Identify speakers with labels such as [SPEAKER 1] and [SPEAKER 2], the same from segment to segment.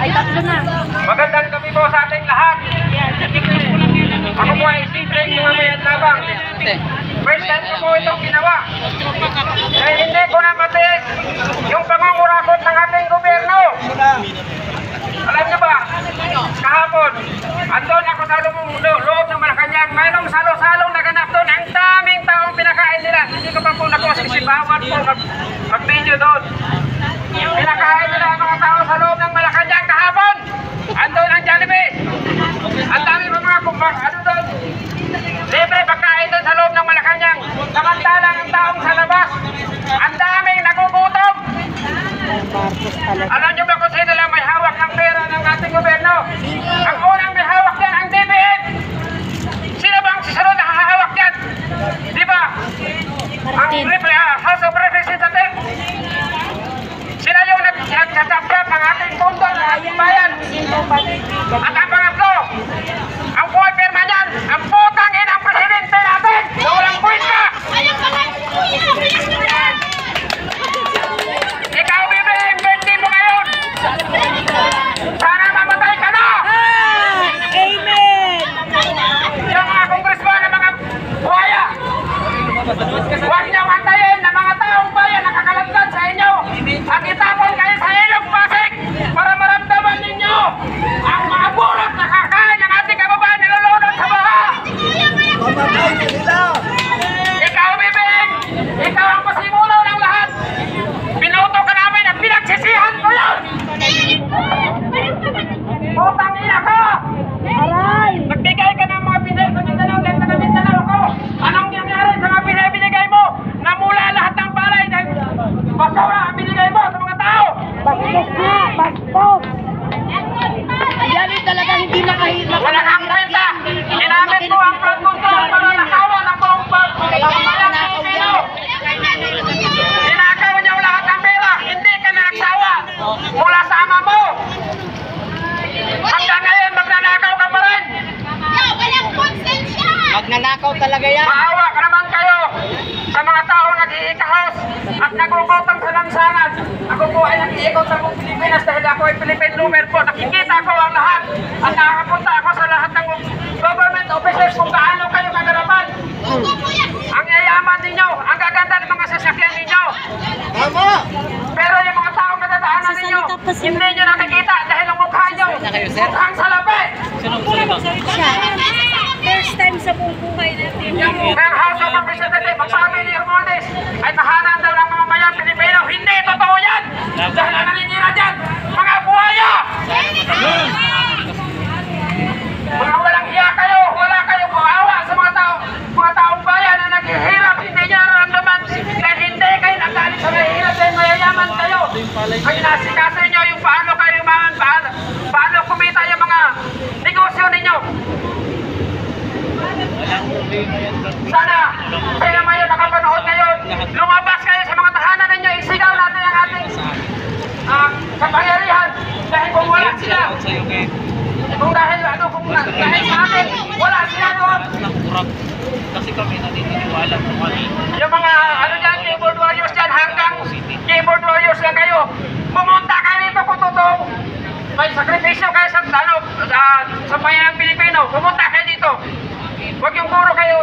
[SPEAKER 1] Ay, tatlo na.
[SPEAKER 2] Magandang gabi po sa ating lahat. Ako po ay simpleng mga mayat labang. First time ko po itong ginawa. Dahil hindi ko na matiis yung pangungurakot ng ating gobyerno. Alam niyo ba, kahapon, andun ako sa loob ng Malacanang, mayroong salo-salong naganap doon. Ang daming taong pinakain nila. Hindi ko pa po napost kasi bawal po mag-video doon. Pinakain nila ang mga tao sa loob ng Malacanang kahapon. Andun ang Jollibee. Ang dami mga kumbang, ano doon? Libre pagkain doon sa loob ng Malacanang. Samantalang ang taong sa labas, ang daming nagugutom. Alam niyo ba kung sino lang may hawak ng pera ng ating gobyerno? Ang unang may hawak dyan, ang DBM. Sino bang susunod na hahawak dyan? Di ba? Ang House of Representatives. Sila yung nagtatapyap ng ating pundo ng ating bayan. At ang pangatlo, ang buhay perma niyan, ang putang inang presidente natin na walang buwis ka! Ikaw, BBM, birthday mo ngayon! Sana mamatay ka na!
[SPEAKER 1] Amen!
[SPEAKER 2] Yung mga congressman ng mga buhaya, huwag niyong antayin na mga taong bayan nakakaladkad sa inyo at itapon kayo sa ilog Pasig para maramdaman ninyo ang mga bulat na kakain ng ating kababayan nilulunod sa baha! Ikaw, BBM! Ikaw ang pasimulo ng lahat! Pinuto ka namin at pinagsisihan ko yun! Putang ina ka!
[SPEAKER 1] Aray!
[SPEAKER 2] Nagbigay ka ng mga pinay sa Mindanao, dahil sa Mindanao ko! Anong nangyari sa mga pinay binigay mo? Namula lahat ng palay dahil basura ang binigay mo sa mga tao!
[SPEAKER 1] Bastos na! Bastos! Yan yung talagang hindi nakahirap.
[SPEAKER 2] Wala kang kwenta! Ginamit mo ang flood control para nakawa ng buong pagbabayan ng Pilipino! Sinakaw niyo lahat ng pera! Hindi ka na nagsawa! Mula sa ama mo! Hanggang ngayon, magnanakaw ka pa rin!
[SPEAKER 3] Walang konsensya!
[SPEAKER 1] Magnanakaw talaga yan.
[SPEAKER 2] Maawa ka naman kayo sa mga tao nag-iikahos at nagugutang sa lansangan. Ako po ay nag-iikot sa buong Pilipinas dahil ako ay Philippine Loomer po. Nakikita ko ang lahat at nakakapunta ako sa lahat ng government offices kung gaano kayo kagarapan. Ang yayaman ninyo, ang gaganda ng mga sasakyan ninyo.
[SPEAKER 1] Tama!
[SPEAKER 2] Pero yung mga taong nadadaanan ninyo, hindi nyo nakikita dahil ang mukha nyo, mukhang salapi.
[SPEAKER 1] First time sa buong buhay natin.
[SPEAKER 2] Yung House of Representatives, magsabi ni Hermones, ay tahanan daw ng mga mayang Pilipino. Hindi totoo yan! Dahil ang naninira dyan, mga buhaya! Mga walang hiya kayo, wala kayong kawawa sa mga taong bayan na naghihirap, hindi nyo nararamdaman dahil hindi kayo nagdali sa mahihirap dahil mayayaman kayo. Ay nasikasin nyo yung paano kayo paano kumita yung mga negosyo ninyo. Sana kaya ngayon nakapanood ngayon, lumabas kayo sa mga tahanan ninyo, isigaw natin ang ating kapangyarihan dahil kung wala sila, kung dahil sa atin, wala sila doon.
[SPEAKER 4] Kasi kami naniniwala po kami.
[SPEAKER 2] Yung mga dyan, keyboard warriors dyan, hanggang keyboard warriors lang kayo, pumunta kayo dito kung totoo. May sakripisyo kayo sa bayan ng Pilipino, pumunta kayo dito. Huwag yung puro kayo,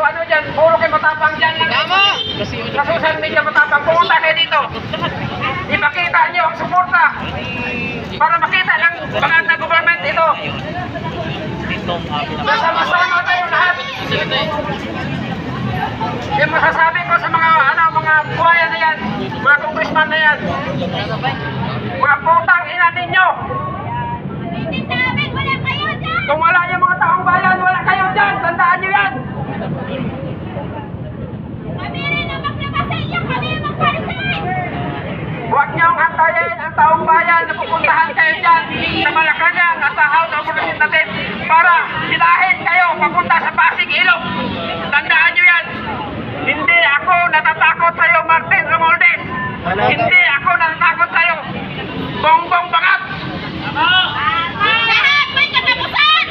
[SPEAKER 2] puro kayo matapang dyan lang.
[SPEAKER 4] Tama!
[SPEAKER 2] Sa social media matapang, pumunta kayo dito. Ipakita nyo ang suporta para makita lang mga na government ito. Masama-sama tayo lahat. Yung masasabi ko sa mga buhaya na yan, mga congressman na yan, mga putang ina ninyo. Kung wala yung mga taong bayan, wala kayo dyan. Tandaan nyo yan. Huwag niyong antayin ang taong bayan na pupuntahan kayo dyan sa Malacanang at sa House of Representatives para hilahin kayo papunta sa Pasig Ilog. Tandaan nyo yan. Hindi ako natatakot sa'yo, Martin Romualdez. Hindi ako natatakot sa'yo, Bongbong Bangat.
[SPEAKER 3] Lahat may katapusan!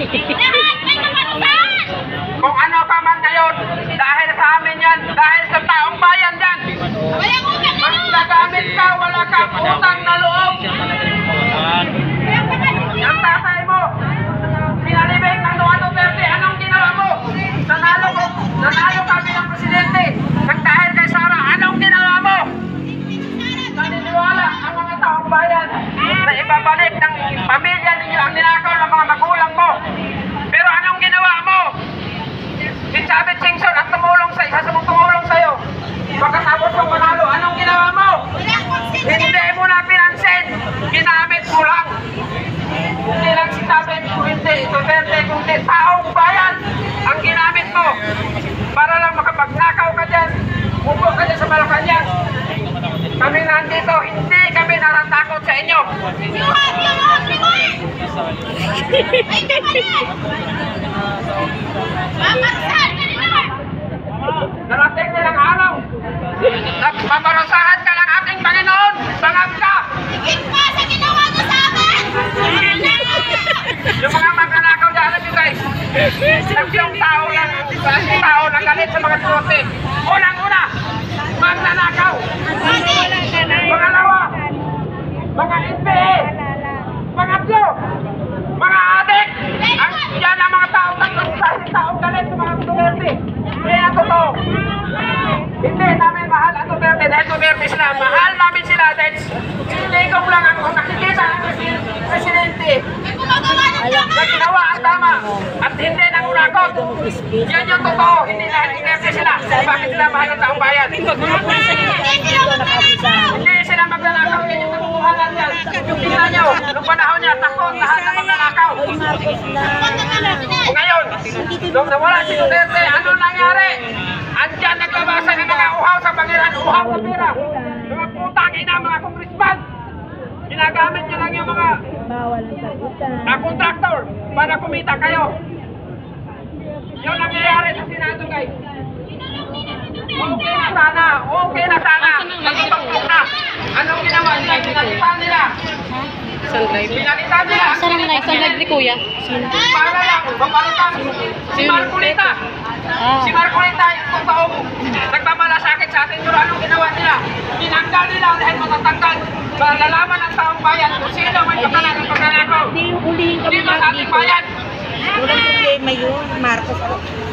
[SPEAKER 3] Lahat may katapusan!
[SPEAKER 2] Kung ano pa man ngayon, dahil sa amin yan, dahil sa taong bayan yan.
[SPEAKER 3] Walang utang na loob!
[SPEAKER 2] Pag nagamit ka, wala kang utang na loob. yan na ibabalik ng pamilya ninyo ang ninakaw ng mga magulang mo. Pero anong ginawa mo? Si Chavez Singson ang tumulong sa isa sa mga tumulong sa'yo. Pagkatapos ng panalo, anong ginawa mo?
[SPEAKER 3] Walang konsensya.
[SPEAKER 2] Hindi mo na pinansin. Ginamit mo lang. Hindi lang si Chavez, hindi Duterte, kundi taong bayan ang ginamit mo. Para lang makapagnakaw ka dyan. Upo ka dyan sa Malacanang. Kami nandito, hindi kami natatakot sa inyo.
[SPEAKER 3] You have your own reward. Ay, kamali. Mamarusahan ka nila.
[SPEAKER 2] Darating nilang araw. Nagmamarusahan ka ng ating Panginoon. Bangag ka.
[SPEAKER 3] Higit pa sa ginawa mo sa amin.
[SPEAKER 2] Yung mga magnanakaw dyan, alam nyo guys, tatlong tao lang, tao na galit sa mga tulote. Unang-una, magnanakaw. Pangalawa, mga NPA. Pangatlo, mga adik. Yan ang mga taong galit sa mga tulote. Yan ang totoo. Hindi namin mahal ang Duterte dahil Duterte sila. Mahal namin sila dahil siniligong lang ang nakikita ng presidente.
[SPEAKER 3] May gumagawa ng
[SPEAKER 2] Na
[SPEAKER 3] tama.
[SPEAKER 2] ginawa ang tama at hindi nang unakot. Yan yung totoo. Hindi dahil Duterte sila. Bakit sila mahal ang taong bayan?
[SPEAKER 3] Hindi sila magpapalakaw.
[SPEAKER 2] Hindi sila magnanakaw. Yan yung katotohanan yan. Tingnan nyo, nung panahon niya, takot lahat na magnanakaw. Ngayon, nung nawala si Duterte, ano nangyari? Andyan naglabasa ng mga uhaw sa Pangiran, uhaw sa pera. Mga putang ina, mga kongresman. Ginagamit nyo lang yung mga contractor para kumita kayo. Yun ang nangyayari sa Senado, guys. Okay na sana. Okay na sana. Nagtutoktok na. Anong ginawa nila? Pinalitan nila. Pinalitan nila.
[SPEAKER 5] Saan ang live ni Kuya?
[SPEAKER 2] Para lang, mapalitan. Si Marcolita. Si Marcolita, yung totoong nagmamalasakit sa atin. Pero anong ginawa nila? Tinanggal nila dahil matatanggal. Malalaman ng taong bayan kung sino may pagkanan ng pagkanakaw. Dito sa ating bayan.
[SPEAKER 1] Walang problema yun, Marcos.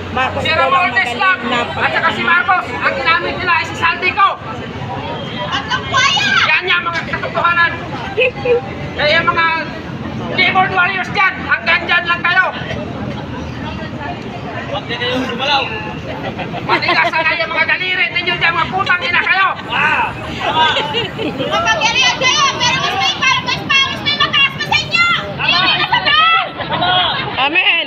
[SPEAKER 1] Marcos
[SPEAKER 2] Si
[SPEAKER 1] daw lang
[SPEAKER 2] Romualdez lang.
[SPEAKER 1] magaling.
[SPEAKER 2] At saka si Marcos. Ang ginamit nila ay si Saldico.
[SPEAKER 3] At ang kwaya.
[SPEAKER 2] Yan yung mga katotohanan. Kaya yung mga keyboard warriors dyan, hanggang dyan lang kayo.
[SPEAKER 4] Huwag na kayong gumalaw.
[SPEAKER 2] Matigasan na yung mga daliri ninyo dyan, mga putang ina kayo.
[SPEAKER 3] Mapagyarihan kayo, pero mas may mataas pa sa inyo. Hindi na sa taas.
[SPEAKER 5] Amen!